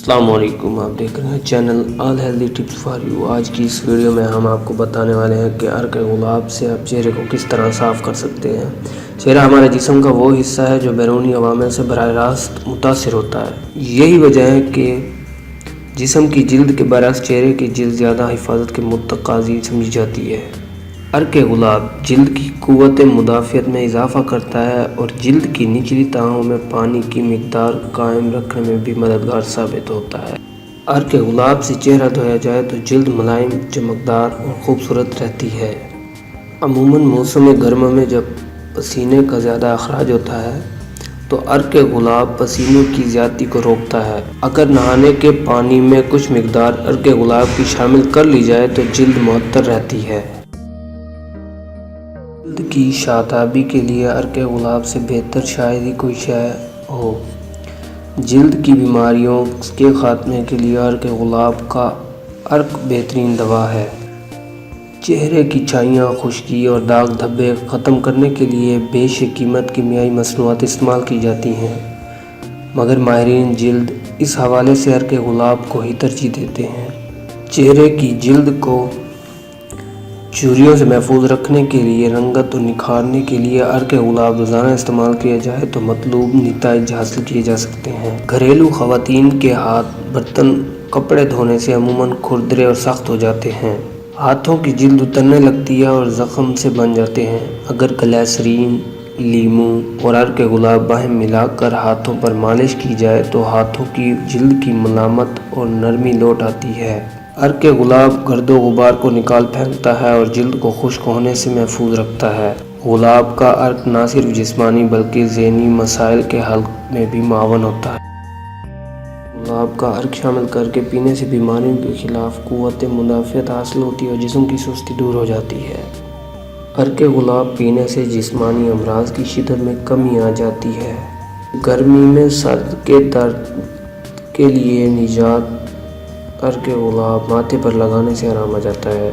السلام علیکم، آپ دیکھ رہے ہیں channel all healthy tips for you. آج کی اس ویڈیو میں ہم آپ کو بتانے والے ہیں کہ عرق گلاب سے آپ چہرے کو کس طرح صاف کر سکتے ہیں۔ چہرہ ہمارے جسم کا وہ حصہ ہے جو بیرونی عوامل سے براہ راست متاثر ہوتا ہے۔ یہی وجہ ہے کہ جسم کی جلد کے برعکس چہرے کی جلد زیادہ حفاظت کے متقاضی سمجھی جاتی ہے۔ عرق گلاب جلد کی قوت مدافعت میں اضافہ کرتا ہے اور جلد کی نچلی تہوں میں پانی کی مقدار قائم رکھنے میں بھی مددگار ثابت ہوتا ہے۔ عرق گلاب سے چہرہ دھویا جائے تو جلد ملائم، چمکدار اور خوبصورت رہتی ہے۔ عموماً موسم گرما میں جب پسینے کا زیادہ اخراج ہوتا ہے تو عرق گلاب پسینے کی زیادتی کو روکتا ہے۔ اگر نہانے کے پانی میں کچھ مقدار عرق گلاب کی شامل کر لی جائے تو جلد معطر رہتی ہے۔ جلد کی شادابی کے لیے عرق گلاب سے بہتر شاید ہی کوئی شے ہو۔ جلد کی بیماریوں کے خاتمے کے لیے عرق گلاب کا عرق بہترین دوا ہے۔ چہرے کی چھائیاں، خشکی اور داغ دھبے ختم کرنے کے لیے بیش قیمت کیمیائی مصنوعات استعمال کی جاتی ہیں، مگر ماہرین جلد اس حوالے سے عرق گلاب کو ہی ترجیح دیتے ہیں۔ چہرے کی جلد کو جھریوں سے محفوظ رکھنے کے لیے رنگت اور نکھارنے کے لیے عرق گلاب روزانہ استعمال کیا جائے تو مطلوب نتائج حاصل کیے جا سکتے ہیں۔ گھریلو خواتین کے ہاتھ برتن کپڑے دھونے سے عموماً کھردرے اور سخت ہو جاتے ہیں۔ ہاتھوں کی جلد اترنے لگتی ہے اور زخم سے بن جاتے ہیں۔ اگر گلیسرین، لیموں اور عرق گلاب باہم ملا کر ہاتھوں پر مالش کی جائے تو ہاتھوں کی جلد کی ملامت اور نرمی لوٹ آتی ہے۔ عرق گلاب گرد و غبار کو نکال پھینکتا ہے اور جلد کو خشک ہونے سے محفوظ رکھتا ہے۔ گلاب کا عرق نہ صرف جسمانی بلکہ ذہنی مسائل کے حل میں بھی معاون ہوتا ہے۔ گلاب کا عرق شامل کرکے پینے سے بیماریوں کے خلاف قوت مدافعت حاصل ہوتی ہے اور جسم کی سستی دور ہو جاتی ہے۔ عرق گلاب پینے سے جسمانی امراض کی شدت میں کمی آ جاتی ہے۔ گرمی میں سر کے درد کے لیے نجات عرق گلاب ماتھے پر لگانے سے آرام آ جاتا ہے۔